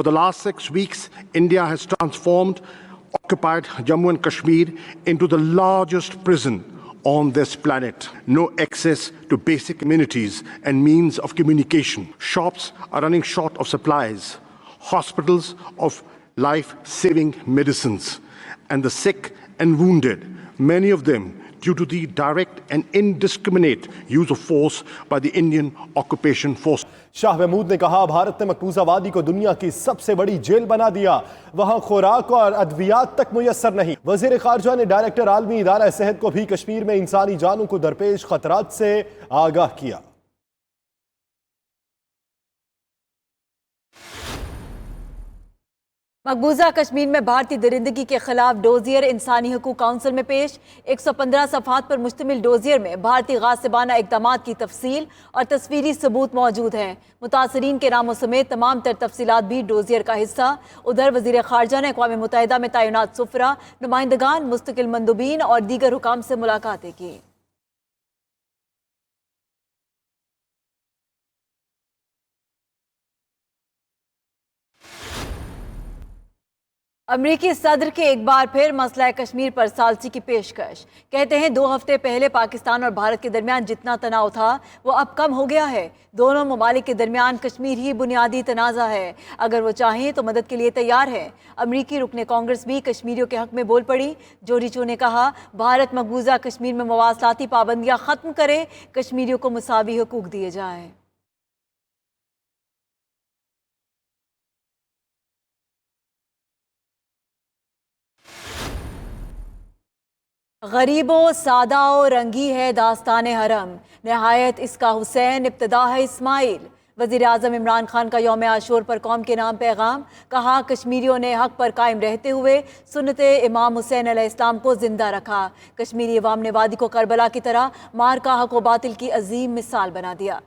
For the last 6 weeks, India has transformed occupied Jammu and Kashmir into the largest prison on this planet. No access to basic amenities and means of communication. Shops are running short of supplies. Hospitals of life-saving medicines. And the sick and wounded, many of them due to the direct and indiscriminate use of force by the Indian occupation force. Shah Mahmood ने कहा, भारत ने मकबूजा वादी को दुनिया की सबसे बड़ी jail बना दिया, वहां खुराक और अद्वियात तक मुयस्सर नहीं। वजीर खारजा ने डायरेक्टर आलमी इदारा सेहत को भी कश्मीर में इंसानी जानों को दरपेश खतरात से आगाह किया। मकबूजा कश्मीर में भारतीय दरिंदगी के खिलाफ डोजियर इंसानी हकूक काउंसिल में पेश। 115 सफ़हात पर मुश्तमिल डोजियर में भारतीय गासिबाना इक़दामात की तफसील और तस्वीरी सबूत मौजूद हैं। मुतासरीन के नामों समेत तमाम तर तफसीलात भी डोजियर का हिस्सा। उधर वज़ीर ख़ारजा ने अक़वाम मुत्तहिदा में तैनात सुफ़रा, नुमाइंदगान, मुस्तकिल मंदूबीन और दीगर हुकाम से मुलाकातें की। अमरीकी सदर के एक बार फिर मसला कश्मीर पर सालसी की पेशकश। कहते हैं 2 हफ्ते पहले पाकिस्तान और भारत के दरमियान जितना तनाव था वो अब कम हो गया है। दोनों ममालिक के दरमियान कश्मीर ही बुनियादी तनाज़ा है। अगर वो चाहें तो मदद के लिए तैयार है। अमरीकी रुकने कांग्रेस भी कश्मीरियों के हक में बोल पड़ी। जोरीचो ने कहा, भारत मकबूजा कश्मीर में मवासलाती पाबंदियाँ ख़त्म करे, कश्मीरियों को मुसावी हकूक दिए जाएँ। गरीबों सादाओ रंगी है दास्ताने हरम, नहायत इसका हुसैन इब्तदा है इस्माइल। वज़ीर आज़म इमरान खान का यौम आशूर पर कौम के नाम पैगाम। कहा, कश्मीरियों ने हक पर कायम रहते हुए सुन्नते इमाम हुसैन अलैहिस्सलाम को जिंदा रखा। कश्मीरी अवाम ने वादी को करबला की तरह मार्का हक व बातिल की अजीम मिसाल बना दिया।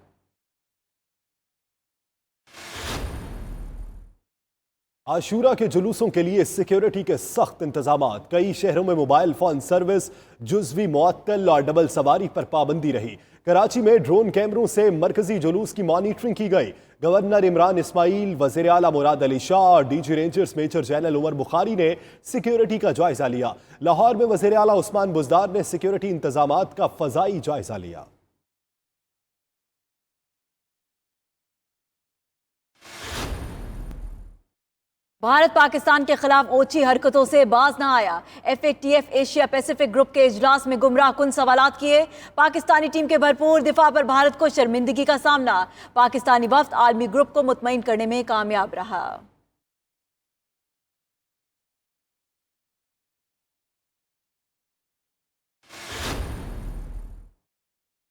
आशूरा के जुलूसों के लिए सिक्योरिटी के सख्त इंतजामात। कई शहरों में मोबाइल फोन सर्विस जुज़वी मुअत्तल और डबल सवारी पर पाबंदी रही। कराची में ड्रोन कैमरों से मरकजी जुलूस की मॉनिटरिंग की गई। गवर्नर इमरान इस्माइल, वज़ीर आला मुराद अली शाह और DG Rangers major general Umar Bukhari ने सिक्योरिटी का जायजा लिया। लाहौर में वज़ीर आला उस्मान बुज़दार ने सिक्योरिटी इंतजामात का फ़ज़ाई जायजा लिया। भारत पाकिस्तान के खिलाफ ओछी हरकतों से बाज ना आया। FATF एशिया पैसिफिक ग्रुप के इजलास में गुमराह कुन सवालात किए। पाकिस्तानी टीम के भरपूर दिफा पर भारत को शर्मिंदगी का सामना। पाकिस्तानी वफ्द आलमी ग्रुप को मुतमईन करने में कामयाब रहा।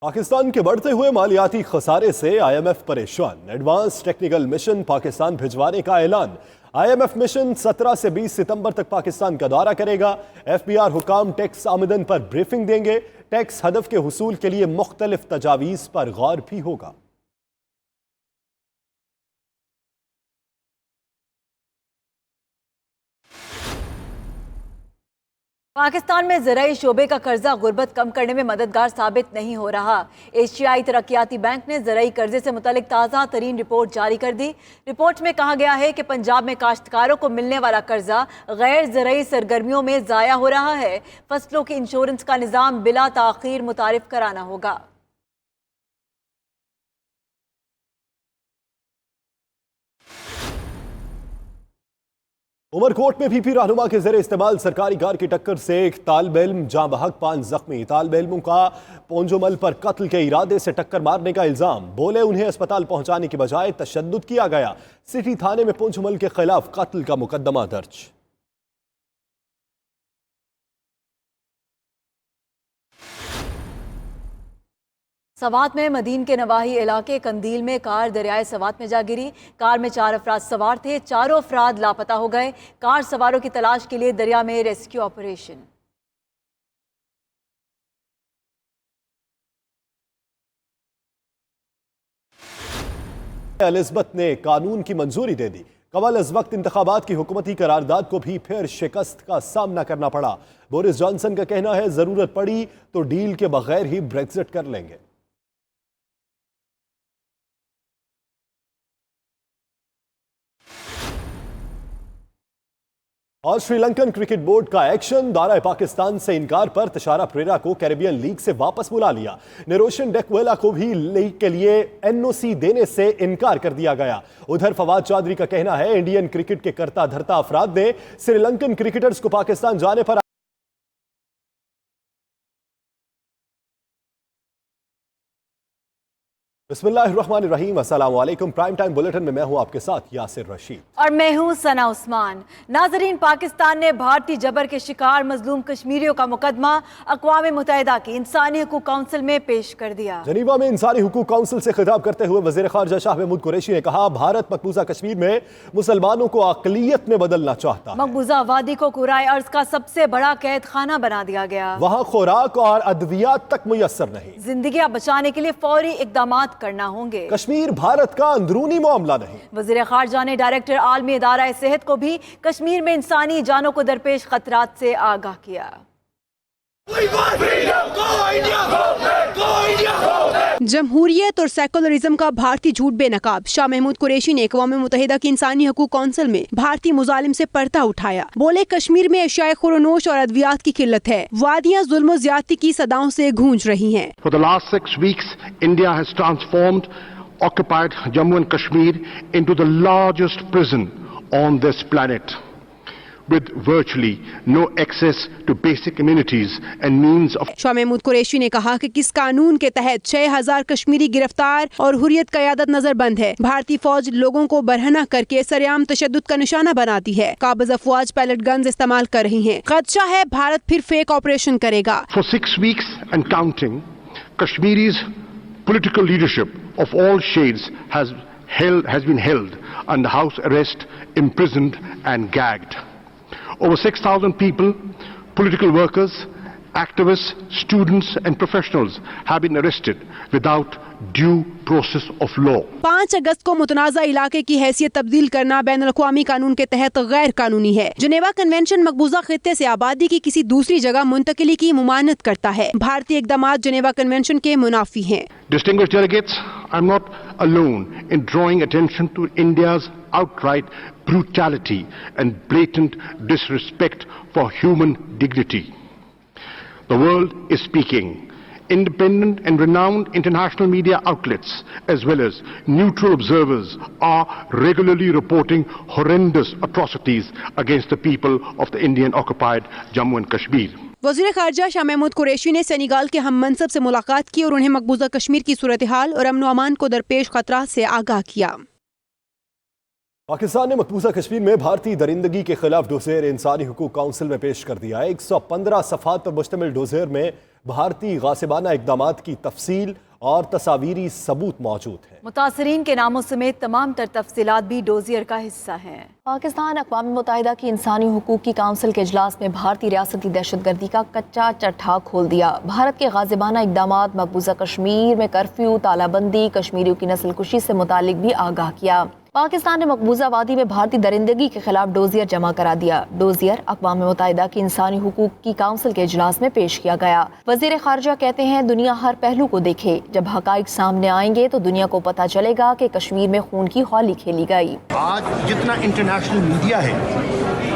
पाकिस्तान के बढ़ते हुए मालियाती खसारे से IMF परेशान। एडवांस टेक्निकल मिशन पाकिस्तान भिजवाने का ऐलान। IMF मिशन 17 से 20 सितंबर तक पाकिस्तान का दौरा करेगा। FBR हुकाम टैक्स आमदन पर ब्रीफिंग देंगे। टैक्स हदफ के हुसूल के लिए मुख्तलिफ तजावीज़ पर गौर भी होगा। पाकिस्तान में ज़राई शोबे का कर्जा गुर्बत कम करने में मददगार साबित नहीं हो रहा। एशियाई तरक्याती बैंक ने ज़राई कर्जे से मुतालिक ताज़ा तरीन रिपोर्ट जारी कर दी। रिपोर्ट में कहा गया है कि पंजाब में काश्तकारों को मिलने वाला कर्जा गैर ज़राई सरगर्मियों में ज़ाया हो रहा है। फसलों के इंश्योरेंस का निज़ाम बिला ताख़ीर मुतारिफ कराना होगा। उमरकोट में PP रहनुमा के ज़रिए इस्तेमाल सरकारी कार की टक्कर से एक तालिब इल्म जाँ बहक 5 जख्मी। तालिब इल्मों का पोंजोमल पर कत्ल के इरादे से टक्कर मारने का इल्जाम। बोले उन्हें अस्पताल पहुंचाने की बजाय तशद्दुद किया गया। सिटी थाने में पोंजोमल के खिलाफ कत्ल का मुकदमा दर्ज। सवात में मदीन के नवाही इलाके कंदील में कार दरियाए सवात में जा गिरी। कार में 4 अफराद सवार थे। 4 अफराद लापता हो गए। कार सवारों की तलाश के लिए दरिया में रेस्क्यू ऑपरेशन। एलिज़ाबेथ ने कानून की मंजूरी दे दी। कबल अज वक्त इंतखाबात की हुकूमती करारदाद को भी फिर शिकस्त का सामना करना पड़ा। बोरिस जॉनसन का कहना है, जरूरत पड़ी तो डील के बगैर ही ब्रेक्जिट कर लेंगे। اور श्री लंकन क्रिकेट बोर्ड का एक्शन, दौरा पाकिस्तान से इनकार पर तशारा परेरा को कैरेबियन लीग से वापस बुला लिया। निरोशन डेकवेला को भी लीग के लिए एनओसी देने से इनकार कर दिया गया। उधर फवाद चौधरी का कहना है इंडियन क्रिकेट के करता धरता अफराद ने श्रीलंकन क्रिकेटर्स को पाकिस्तान जाने पर बिस्मिल्लाहिर्रहमानिर्रहीम, अस्सलाम वालेकुम। प्राइम टाइम बुलेटिन में मैं हूं आपके साथ यासिर रशीद और मैं हूं सना उस्मान। नाजरीन, पाकिस्तान ने भारतीय जबर के शिकार मजलूम कश्मीरियों का मुकदमा अक़वाम मुत्तहिदा की इंसानी हुकूक काउंसिल में पेश कर दिया। जनीवा में इंसानी हुकूक काउंसिल से खिताब करते हुए वज़ीर ख़ारजा शाह महमूद कुरैशी ने कहा, भारत मकबूजा कश्मीर में मुसलमानों को अक़लियत में बदलना चाहता है। मकबूजा वादी को कुराए अर्ज का सबसे बड़ा कैद खाना बना दिया गया। वहाँ खुराक और अद्वियात तक मुयस्सर नहीं। जिंदगियां बचाने के लिए फौरी इकदाम करना होंगे। कश्मीर भारत का अंदरूनी मामला नहीं। वज़ीर ख़ारजा ने डायरेक्टर आलमी इदारा सेहत को भी कश्मीर में इंसानी जानों को दरपेश खतरात से आगाह किया। जमहूरियत और सेकुलरिज्म का भारतीय झूठ बेनकाब, शाह महमूद कुरैशी ने अक़वाम मुत्तहिदा की इंसानी हकूक़ कौंसिल में भारतीय मुजालिम से पर्दा उठाया। बोले, कश्मीर में अशियाए खुरनोश और अद्वियात की किल्लत है। वादियाँ जुल्म ज़्यादती की सदाओं से गूंज रही हैं। For the last 6 weeks, India has transformed occupied Jammu and Kashmir into the largest prison on this planet, with virtually no access to basic amenities and means of. Shah Mahmood Qureshi ने कहा कि किस कानून के तहत 6000 कश्मीरी गिरफ्तार और हुर्रियत क़यादत नजरबंद है। भारतीय फौज लोगों को बरहना करके सरेआम तशद्दुद का निशाना बनाती है। काबिज अफवाज पैलेट गन्स इस्तेमाल कर रही हैं। खदशा है भारत फिर फेक ऑपरेशन करेगा। For 6 weeks and counting, Kashmiri's political leadership of all shades has been held under house arrest, imprisoned and gagged. Over 6,000 people, political workers, activists, students and professionals have been arrested without due process of law. 5 अगस्त को मुतनाज़ा इलाके की हैसियत तब्दील करना बैनुल अक़वामी कानून के तहत गैर कानूनी है। जेनेवा कन्वेंशन मकबूजा खित्ते से आबादी की किसी दूसरी जगह मुंतकिली की मुमानत करता है। भारतीय इक़दामात जेनेवा कन्वेंशन के मुनाफी हैं। Distinguished delegates, I am not alone in drawing attention to India's outright brutality and blatant disrespect for human dignity. The world is speaking. Independent and renowned international media outlets as well as neutral observers are regularly reporting horrendous atrocities against the people of the Indian occupied Jammu and Kashmir. वज़ीर ख़ारजा शाह महमूद कुरैशी ने Senegal के हम मनसब से मुलाकात की और उन्हें मकबूजा कश्मीर की सूरत हाल और अमन व अमान को दरपेश खतरात से आगाह किया। पाकिस्तान ने मकबूजा कश्मीर में भारतीय दरिंदगी के खिलाफ डोज़ेर इंसानी हुकूक काउंसिल में पेश कर दिया है। 115 सफ़हात पर मुश्तमिल डोज़ेर में भारतीय गासिबाना इक़दामात की तफसील और तस्वीरी सबूत मौजूद है। मुतासरीन के नामों समेत तमाम तर तफसीलात भी डोज़ियर का हिस्सा हैं। पाकिस्तान अक़वाम मुत्तहिदा की इंसानी हुकूक की काउंसिल के इजलास में भारतीय रियासती दहशतगर्दी का कच्चा चट्ठा खोल दिया। भारत के गाजिबाना इक़दामात, मकबूजा कश्मीर में कर्फ्यू, तालाबंदी, कश्मीरियों की नस्ल कुशी से मुतालिक भी आगाह किया। पाकिस्तान ने मकबूजा वादी में भारतीय दरिंदगी के खिलाफ डोज़ियर जमा करा दिया। डोज़ियर अक़वाम मुत्तहिदा की इंसानी हुकूक की काउंसिल के इजलास में पेश किया गया। वज़ीर ख़ारजा कहते हैं, दुनिया हर पहलू को देखे। जब हक़ाइक़ सामने आएंगे तो दुनिया को पता चलेगा कि कश्मीर में खून की होली खेली गई। आज जितना इंटरनेशनल मीडिया है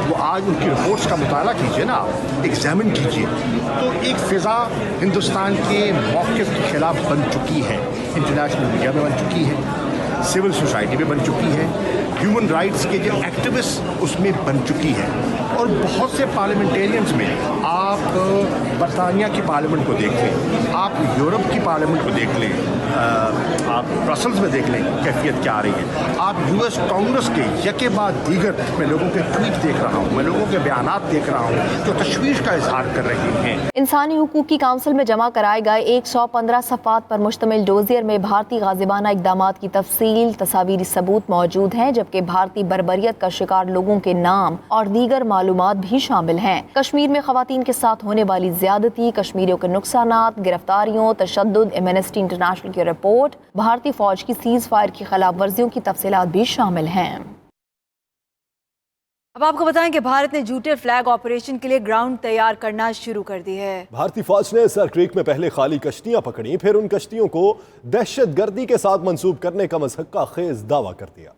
वो आज उनकी रिपोर्ट्स का मुताला कीजिए ना, एग्जामिन कीजिए, तो एक फ़िज़ा हिंदुस्तान के मौक़िफ़ के खिलाफ बन चुकी है। इंटरनेशनल मीडिया में बन चुकी है, सिविल सोसाइटी में बन चुकी है, ह्यूमन राइट्स के जो एक्टिविस्ट उसमें बन चुकी है। और बहुत से पार्लियामेंटेरियंस में आप बरतानिया की पार्लियामेंट को देख लें, आप यूरोप की पार्लियामेंट को देख लें, आप ब्रसल्स में देख लें कैफियत क्या आ रही है, आप यूएस कांग्रेस के यके बाद दीगर, मैं लोगों के ट्वीट देख रहा हूँ, मैं लोगों के बयानात देख रहा हूँ जो तशवीश का इजहार कर रहे हैं। इंसानी हुकूक की काउंसिल में जमा कराए गए 115 सफ़हात पर मुश्तमिल डोज़ियर में भारतीय गाजिबाना इक़दामात की तफसील, तस्वीरी सबूत मौजूद हैं, जबकि भारतीय बर्बरियत का शिकार लोगों के नाम और दीगर मालूमात भी शामिल हैं। कश्मीर में ख़वातीन के साथ होने वाली ज़्यादती, कश्मीरियों के नुकसानात, गिरफ्तारियों, तशद्दुद, एमनेस्टी इंटरनेशनल की रिपोर्ट, भारतीय फौज की सीज़ फायर की खिलाफ वर्जियों की तफसीलात भी शामिल हैं। अब आपको बताएं कि भारत ने झूठे फ्लैग ऑपरेशन के लिए ग्राउंड तैयार करना शुरू कर दी है। भारतीय फौज ने सर क्रीक में पहले खाली कश्तियां पकड़ी, फिर उन कश्तियों को दहशतगर्दी के साथ मंसूब करने का मज़हक़ा खेज दावा कर दिया।